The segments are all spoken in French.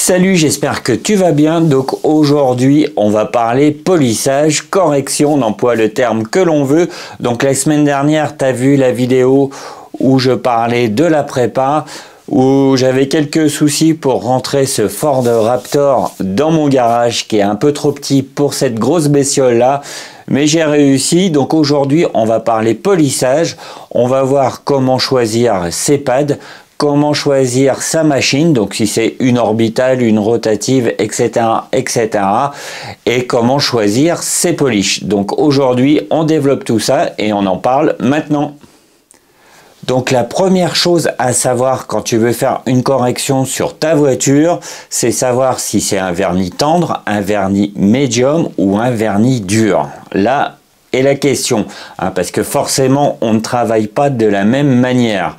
Salut, j'espère que tu vas bien. Donc aujourd'hui, on va parler polissage, correction, on emploie le terme que l'on veut. Donc la semaine dernière, tu as vu la vidéo où je parlais de la prépa, où j'avais quelques soucis pour rentrer ce Ford Raptor dans mon garage qui est un peu trop petit pour cette grosse bestiole là. Mais j'ai réussi. Donc aujourd'hui, on va parler polissage. On va voir comment choisir ses pads, comment choisir sa machine, donc si c'est une orbitale, une rotative, etc., etc. Et comment choisir ses polishes. Donc aujourd'hui, on développe tout ça et on en parle maintenant. Donc la première chose à savoir quand tu veux faire une correction sur ta voiture, c'est savoir si c'est un vernis tendre, un vernis médium ou un vernis dur. Là est la question, hein, parce que forcément on ne travaille pas de la même manière.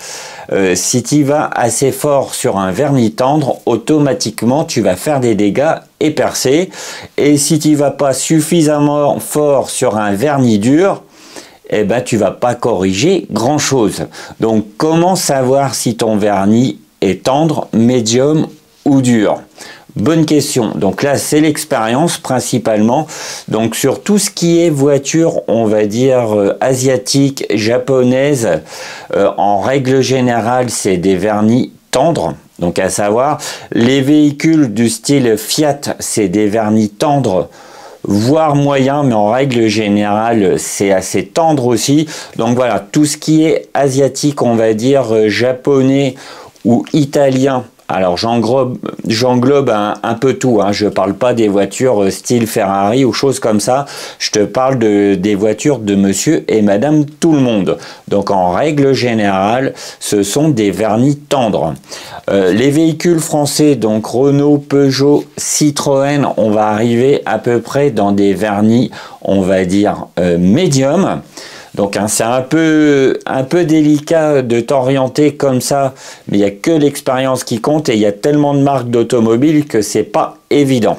Si tu vas assez fort sur un vernis tendre, automatiquement tu vas faire des dégâts et percer. Et si tu vas pas suffisamment fort sur un vernis dur, eh ben, tu vas pas corriger grand chose. Donc comment savoir si ton vernis est tendre, médium ou dur? Bonne question. Donc là, c'est l'expérience principalement. Donc sur tout ce qui est voiture, on va dire asiatique, japonaise, en règle générale, c'est des vernis tendres. Donc à savoir, les véhicules du style Fiat, c'est des vernis tendres, voire moyen, mais en règle générale, c'est assez tendre aussi. Donc voilà, tout ce qui est asiatique, on va dire japonais ou italien. Alors j'englobe un peu tout, hein. Je ne parle pas des voitures style Ferrari ou choses comme ça, je te parle des voitures de monsieur et madame tout le monde. Donc en règle générale, ce sont des vernis tendres. Les véhicules français, donc Renault, Peugeot, Citroën, on va arriver à peu près dans des vernis, on va dire médium. Donc hein, c'est un peu délicat de t'orienter comme ça, mais il n'y a que l'expérience qui compte et il y a tellement de marques d'automobiles que c'est pas évident.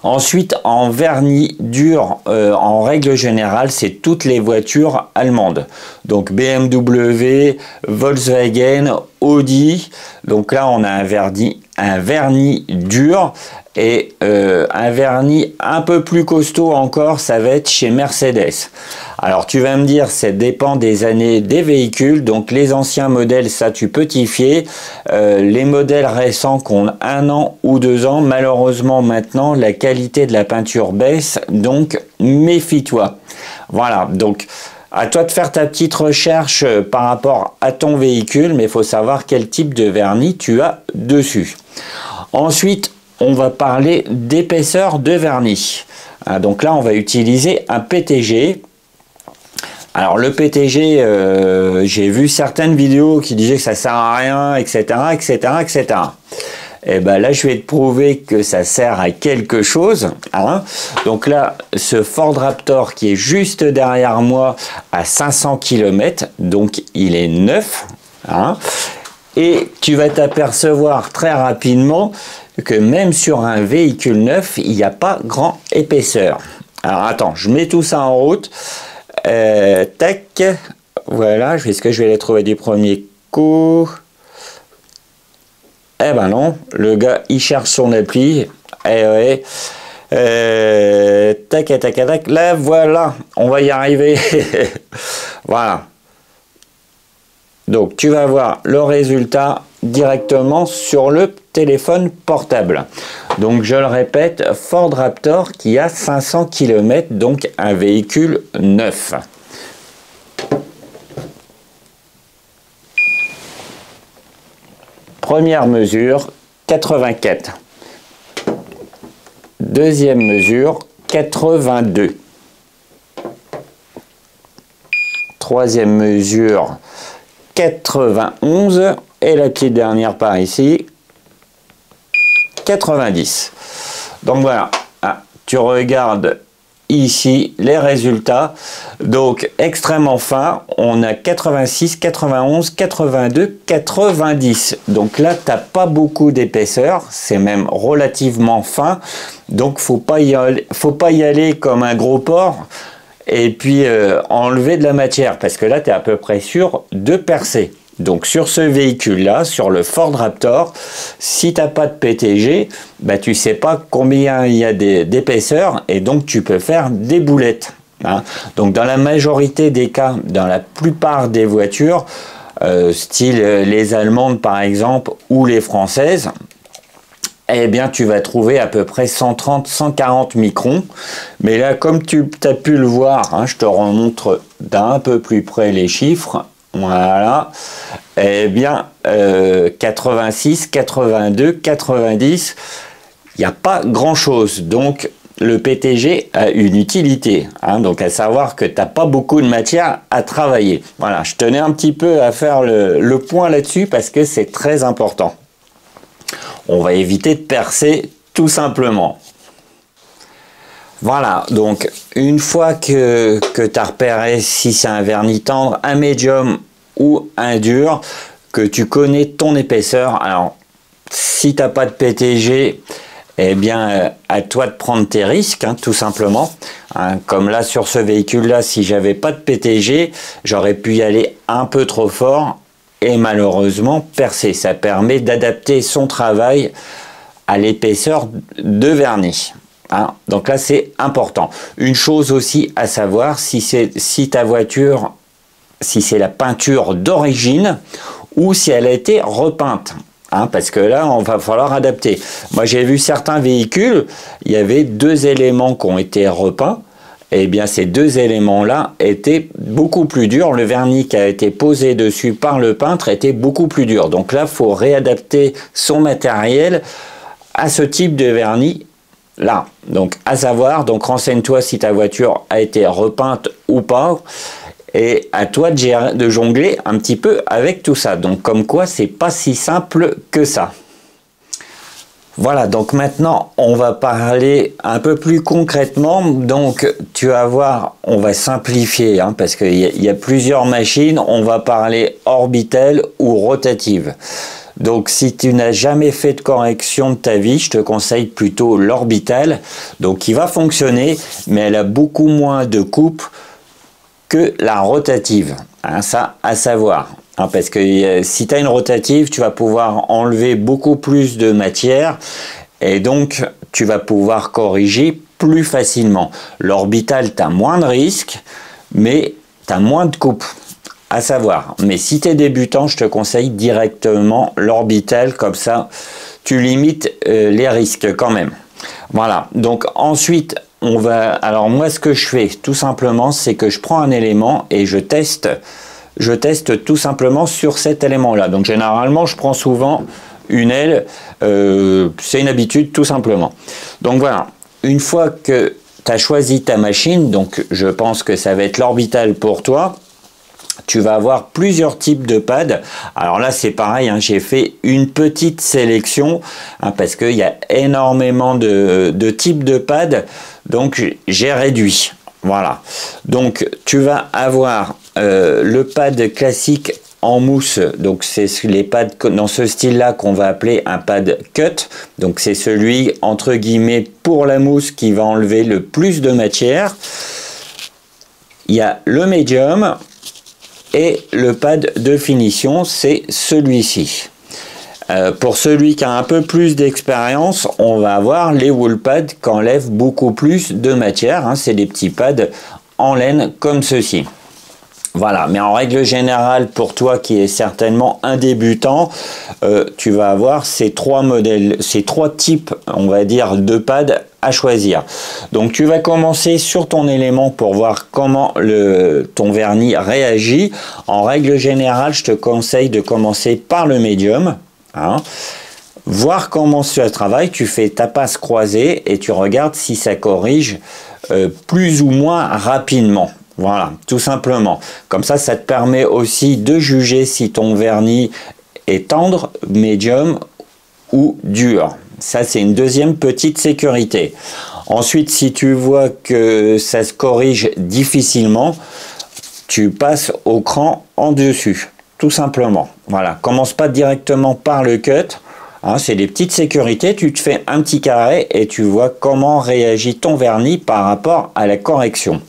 Ensuite, en vernis dur, en règle générale, c'est toutes les voitures allemandes. Donc BMW, Volkswagen, Audi. Donc là, on a un vernis dur. Et un vernis un peu plus costaud encore, ça va être chez Mercedes. Alors tu vas me dire, ça dépend des années des véhicules. Donc les anciens modèles, ça tu peux t'y fier. Les modèles récents qui ont 1 an ou 2 ans, malheureusement maintenant, la qualité de la peinture baisse. Donc méfie-toi. Voilà, donc à toi de faire ta petite recherche par rapport à ton véhicule, mais il faut savoir quel type de vernis tu as dessus. Ensuite, on va parler d'épaisseur de vernis. Donc là, on va utiliser un PTG. Alors le PTG, j'ai vu certaines vidéos qui disaient que ça sert à rien, etc., etc., etc. Et ben là, je vais te prouver que ça sert à quelque chose. Hein. Donc là, ce Ford Raptor qui est juste derrière moi à 500 km, donc il est neuf. Hein. Et tu vas t'apercevoir très rapidement que même sur un véhicule neuf, il n'y a pas grand épaisseur. Alors attends, je mets tout ça en route. Tac, voilà, est-ce que je vais les trouver du premier coup? Eh ben non, le gars, il cherche son appli. Eh ouais. Tac, tac, tac, là, voilà, on va y arriver. Voilà. Donc, tu vas voir le résultat directement sur le téléphone portable. Donc, je le répète, Ford Raptor qui a 500 km, donc un véhicule neuf. Première mesure, 84. Deuxième mesure, 82. Troisième mesure, 91 et la petite dernière par ici 90. Donc voilà, tu regardes ici les résultats, donc extrêmement fin, on a 86, 91, 82, 90. Donc là, tu n'as pas beaucoup d'épaisseur, c'est même relativement fin, donc faut pas y aller comme un gros porc et puis enlever de la matière, parce que là, tu es à peu près sûr de percer. Donc sur ce véhicule-là, sur le Ford Raptor, si tu n'as pas de PTG, bah, tu ne sais pas combien il y a d'épaisseur et donc tu peux faire des boulettes. Hein. Donc dans la majorité des cas, dans la plupart des voitures, style les allemandes par exemple ou les françaises, eh bien tu vas trouver à peu près 130-140 microns. Mais là, comme tu as pu le voir, hein, je te remontre d'un peu plus près les chiffres. Voilà, eh bien 86, 82, 90, il n'y a pas grand chose. Donc le PTG a une utilité, hein, donc à savoir que tu n'as pas beaucoup de matière à travailler. Voilà, je tenais un petit peu à faire le point là-dessus parce que c'est très important. On va éviter de percer tout simplement. Voilà, donc une fois que tu as repéré si c'est un vernis tendre, un médium ou un dur, que tu connais ton épaisseur, alors si tu n'as pas de PTG, eh bien à toi de prendre tes risques, hein, tout simplement. Hein, comme là sur ce véhicule-là, si j'avais pas de PTG, j'aurais pu y aller un peu trop fort et malheureusement percer. Ça permet d'adapter son travail à l'épaisseur de vernis. Hein, donc là, c'est important. Une chose aussi à savoir, si ta voiture, si c'est la peinture d'origine ou si elle a été repeinte. Hein, parce que là, on va falloir adapter. Moi, j'ai vu certains véhicules, il y avait 2 éléments qui ont été repeints. Eh bien, ces 2 éléments-là étaient beaucoup plus durs. Le vernis qui a été posé dessus par le peintre était beaucoup plus dur. Donc là, il faut réadapter son matériel à ce type de vernis là. Donc à savoir, donc renseigne-toi si ta voiture a été repeinte ou pas. Et à toi de jongler un petit peu avec tout ça. Donc comme quoi, c'est pas si simple que ça. Voilà, donc maintenant, on va parler un peu plus concrètement. Donc, tu vas voir, on va simplifier, hein, parce qu'il y a plusieurs machines. On va parler orbitale ou rotative. Donc, si tu n'as jamais fait de correction de ta vie, je te conseille plutôt l'orbitale. Donc, qui va fonctionner, mais elle a beaucoup moins de coupe que la rotative. Hein, ça, à savoir. Hein, parce que si tu as une rotative, tu vas pouvoir enlever beaucoup plus de matière et donc tu vas pouvoir corriger plus facilement. L'orbital, tu as moins de risques, mais tu as moins de coupe, à savoir. Mais si tu es débutant, je te conseille directement l'orbital, comme ça tu limites les risques quand même. Voilà, donc ensuite, alors moi ce que je fais tout simplement, c'est que je prends un élément et je teste tout simplement sur cet élément-là. Donc généralement, je prends souvent une aile, c'est une habitude tout simplement. Donc voilà, une fois que tu as choisi ta machine, donc je pense que ça va être l'orbital pour toi, tu vas avoir plusieurs types de pads. Alors là, c'est pareil, hein, j'ai fait une petite sélection, hein, parce qu'il y a énormément de types de pads, donc j'ai réduit. Voilà, donc tu vas avoir le pad classique en mousse, donc c'est les pads dans ce style-là qu'on va appeler un pad cut. Donc c'est celui, entre guillemets, pour la mousse qui va enlever le plus de matière. Il y a le médium et le pad de finition, c'est celui-ci. Pour celui qui a un peu plus d'expérience, on va avoir les wool pads qui enlèvent beaucoup plus de matière. Hein, c'est des petits pads en laine comme ceci. Voilà, mais en règle générale, pour toi qui est certainement un débutant, tu vas avoir ces 3 modèles, ces 3 types, on va dire, de pads à choisir. Donc tu vas commencer sur ton élément pour voir comment ton vernis réagit. En règle générale, je te conseille de commencer par le médium. Hein. Voir comment ça travaille, tu fais ta passe croisée et tu regardes si ça corrige plus ou moins rapidement. Voilà, tout simplement. Comme ça, ça te permet aussi de juger si ton vernis est tendre, médium ou dur. Ça, c'est une deuxième petite sécurité. Ensuite, si tu vois que ça se corrige difficilement, tu passes au cran en dessus. Tout simplement. Voilà, commence pas directement par le cut. Hein, c'est des petites sécurités. Tu te fais un petit carré et tu vois comment réagit ton vernis par rapport à la correction.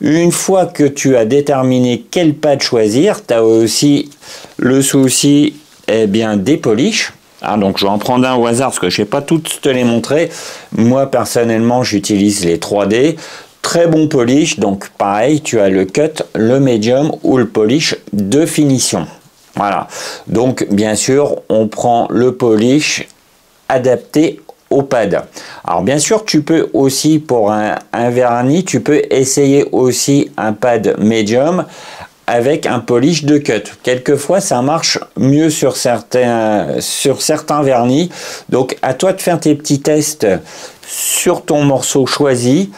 Une fois que tu as déterminé quel pad choisir, tu as aussi le souci des polishes. Donc je vais en prendre un au hasard parce que je ne vais pas toutes te les montrer. Moi personnellement j'utilise les 3D. Très bon polish, donc pareil, tu as le cut, le medium ou le polish de finition. Voilà, donc bien sûr on prend le polish adapté au pad. Alors bien sûr tu peux aussi pour un vernis, tu peux essayer aussi un pad medium avec un polish de cut. Quelquefois ça marche mieux sur certains vernis. Donc à toi de faire tes petits tests sur ton morceau choisi.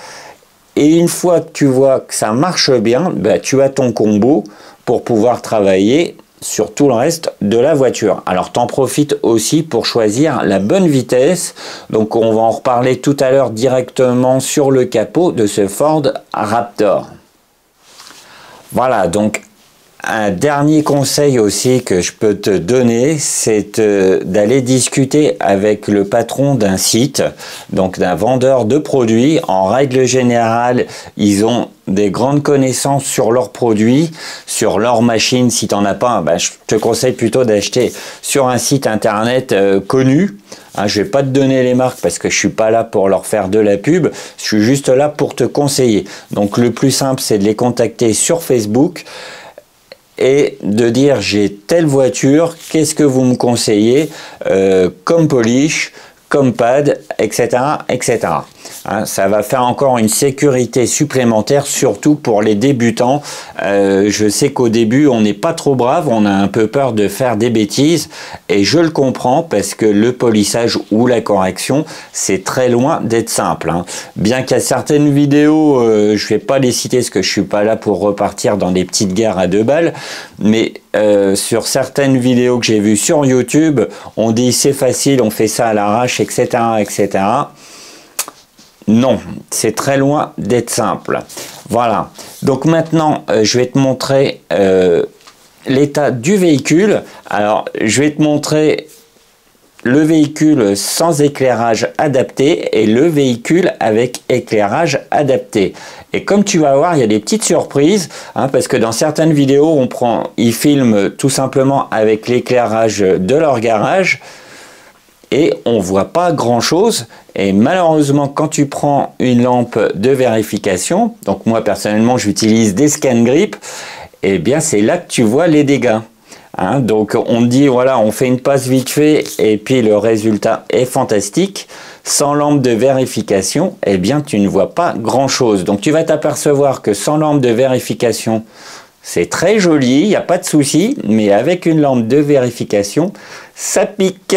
Et une fois que tu vois que ça marche bien, tu as ton combo pour pouvoir travailler sur tout le reste de la voiture. Alors t'en profites aussi pour choisir la bonne vitesse. Donc on va en reparler tout à l'heure directement sur le capot de ce Ford Raptor. Voilà, donc un dernier conseil aussi que je peux te donner, c'est d'aller discuter avec le patron d'un site, donc d'un vendeur de produits. En règle générale, ils ont des grandes connaissances sur leurs produits, sur leurs machines. Si tu n'en as pas, je te conseille plutôt d'acheter sur un site internet connu. Je ne vais pas te donner les marques parce que je ne suis pas là pour leur faire de la pub. Je suis juste là pour te conseiller. Donc le plus simple, c'est de les contacter sur Facebook et de dire j'ai telle voiture, qu'est-ce que vous me conseillez comme polish, comme pad, etc. etc. Ça va faire encore une sécurité supplémentaire, surtout pour les débutants. Je sais qu'au début, on n'est pas trop brave, on a un peu peur de faire des bêtises, et je le comprends parce que le polissage ou la correction, c'est très loin d'être simple. Bien qu'il y a certaines vidéos, je ne vais pas les citer parce que je ne suis pas là pour repartir dans des petites guerres à 2 balles, mais sur certaines vidéos que j'ai vues sur YouTube, on dit c'est facile, on fait ça à l'arrache, etc., etc. Non, c'est très loin d'être simple. Voilà. Donc maintenant, je vais te montrer l'état du véhicule. Alors, je vais te montrer le véhicule sans éclairage adapté et le véhicule avec éclairage adapté. Et comme tu vas voir, il y a des petites surprises, parce que dans certaines vidéos, ils filment tout simplement avec l'éclairage de leur garage et on voit pas grand chose. Et malheureusement, quand tu prends une lampe de vérification, donc moi personnellement j'utilise des scan grip, et bien c'est là que tu vois les dégâts. Donc on dit voilà, on fait une passe vite fait et puis le résultat est fantastique. Sans lampe de vérification, eh bien tu ne vois pas grand chose. Donc tu vas t'apercevoir que sans lampe de vérification, c'est très joli, il n'y a pas de souci, mais avec une lampe de vérification, ça pique.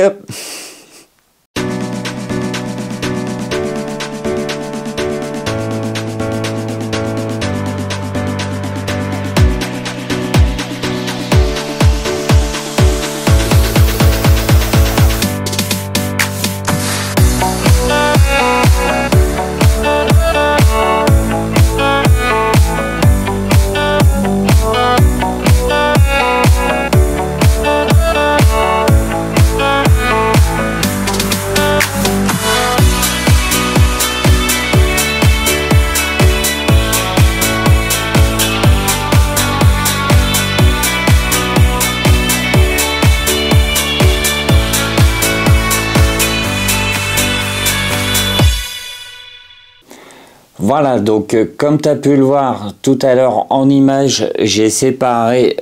Voilà, donc comme tu as pu le voir tout à l'heure en image, j'ai séparé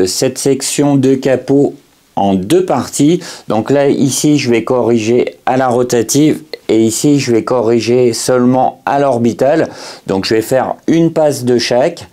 cette section de capot en 2 parties. Donc là, ici, je vais corriger à la rotative et ici, je vais corriger seulement à l'orbital. Donc je vais faire une passe de chaque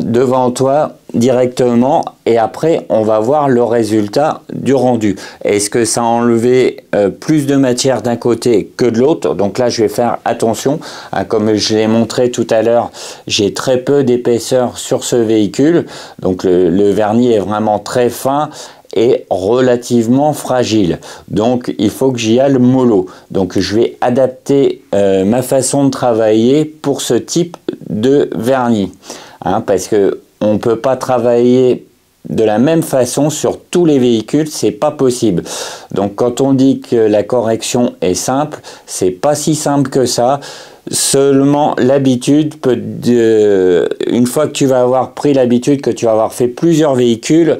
devant toi directement et après on va voir le résultat du rendu. Est-ce que ça a enlevé plus de matière d'un côté que de l'autre? Donc là je vais faire attention, comme je l'ai montré tout à l'heure, j'ai très peu d'épaisseur sur ce véhicule, donc le vernis est vraiment très fin et relativement fragile, donc il faut que j'y aille mollo. Donc je vais adapter ma façon de travailler pour ce type de vernis. Parce que on ne peut pas travailler de la même façon sur tous les véhicules, c'est pas possible. Donc quand on dit que la correction est simple, c'est pas si simple que ça. Seulement l'habitude peut, une fois que tu vas avoir pris l'habitude, que tu vas avoir fait plusieurs véhicules,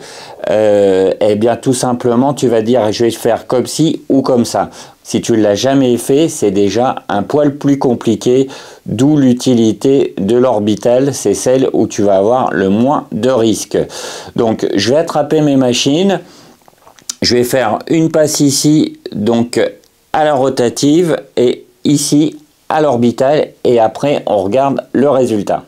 eh bien tout simplement tu vas dire je vais faire comme ci ou comme ça. Si tu ne l'as jamais fait, c'est déjà un poil plus compliqué, d'où l'utilité de l'orbital, c'est celle où tu vas avoir le moins de risques. Donc je vais attraper mes machines, je vais faire une passe ici, donc à la rotative, et ici à l'orbital, et après on regarde le résultat.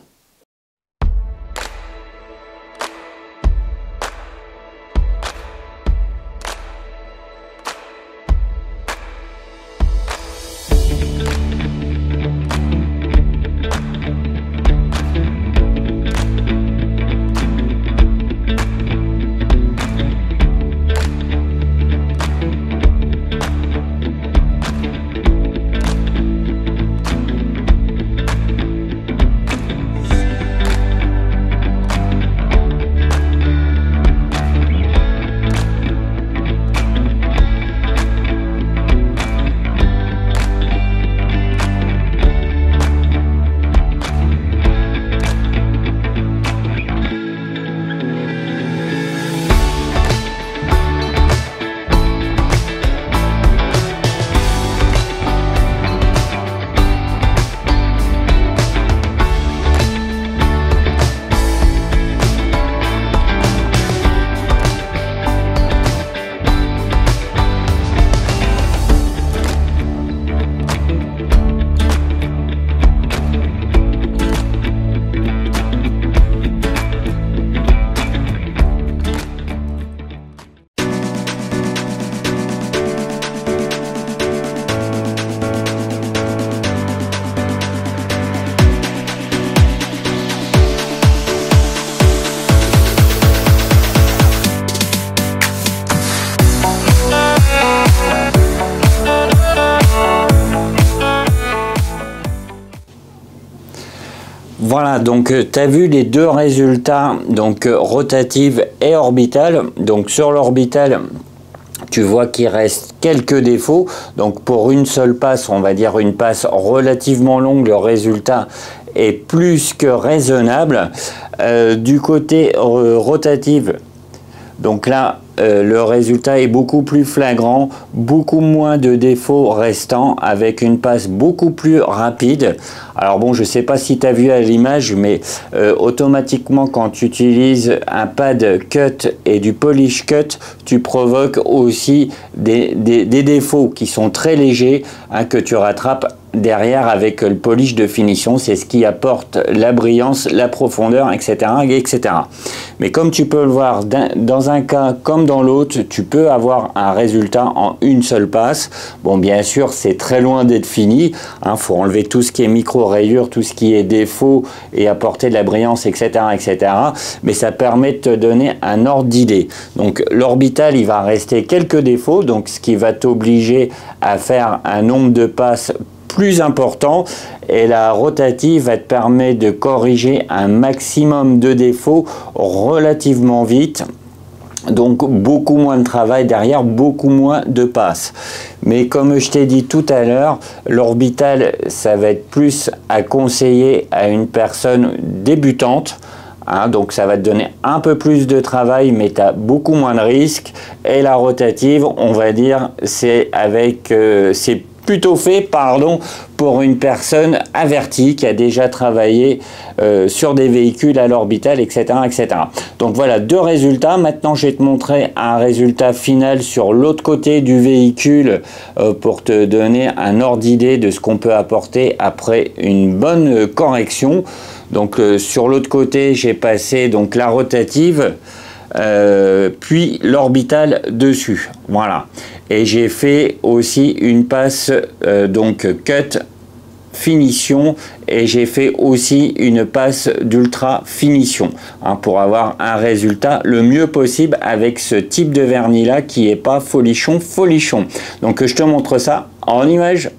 Voilà, donc tu as vu les deux résultats, donc rotative et orbital. Donc sur l'orbital, tu vois qu'il reste quelques défauts. Donc pour une seule passe, on va dire une passe relativement longue, le résultat est plus que raisonnable. Du côté rotative, donc là, le résultat est beaucoup plus flagrant, beaucoup moins de défauts restants, avec une passe beaucoup plus rapide. Alors bon, je ne sais pas si tu as vu à l'image, mais automatiquement quand tu utilises un pad cut et du polish cut, tu provoques aussi des défauts qui sont très légers, hein, que tu rattrapes derrière avec le polish de finition. C'est ce qui apporte la brillance, la profondeur, etc., etc. Mais comme tu peux le voir, dans un cas comme dans l'autre, tu peux avoir un résultat en une seule passe. Bon, bien sûr, c'est très loin d'être fini. Faut enlever tout ce qui est micro-rayures, tout ce qui est défaut et apporter de la brillance, etc., etc. Mais ça permet de te donner un ordre d'idée. Donc, l'orbital, il va rester quelques défauts, donc ce qui va t'obliger à faire un nombre de passes plus important, et la rotative va te permettre de corriger un maximum de défauts relativement vite. Donc beaucoup moins de travail derrière, beaucoup moins de passes. Mais comme je t'ai dit tout à l'heure, l'orbital, ça va être plus à conseiller à une personne débutante. Donc ça va te donner un peu plus de travail, mais tu as beaucoup moins de risques. Et la rotative, on va dire, c'est plutôt fait, pour une personne avertie qui a déjà travaillé sur des véhicules à l'orbital, etc., etc. Donc voilà, deux résultats. Maintenant, je vais te montrer un résultat final sur l'autre côté du véhicule pour te donner un ordre d'idée de ce qu'on peut apporter après une bonne correction. Donc sur l'autre côté, j'ai passé donc la rotative, puis l'orbital dessus. Voilà. Et j'ai fait aussi une passe donc cut finition, et j'ai fait aussi une passe d'ultra finition, pour avoir un résultat le mieux possible avec ce type de vernis là qui est pas folichon. Donc je te montre ça en image.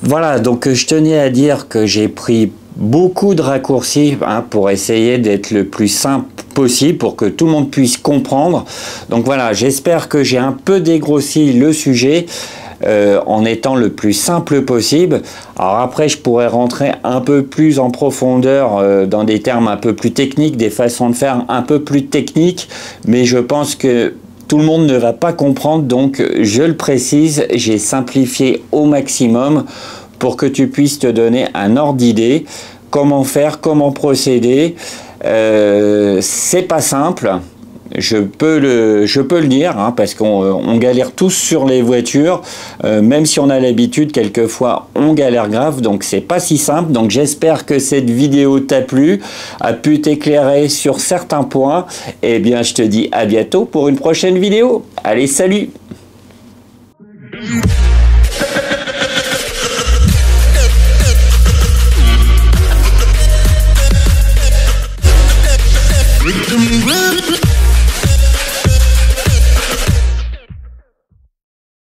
Voilà, donc je tenais à dire que j'ai pris beaucoup de raccourcis pour essayer d'être le plus simple possible pour que tout le monde puisse comprendre. Donc voilà, j'espère que j'ai un peu dégrossi le sujet en étant le plus simple possible. Alors après, je pourrais rentrer un peu plus en profondeur dans des termes un peu plus techniques, des façons de faire un peu plus techniques, mais je pense que tout le monde ne va pas comprendre, donc je le précise, j'ai simplifié au maximum pour que tu puisses te donner un ordre d'idée, comment faire, comment procéder. C'est pas simple, je peux le dire, parce qu'on galère tous sur les voitures, même si on a l'habitude, quelquefois on galère grave, donc c'est pas si simple. Donc j'espère que cette vidéo t'a plu, a pu t'éclairer sur certains points. Et bien je te dis à bientôt pour une prochaine vidéo. Allez, salut! Rhythm.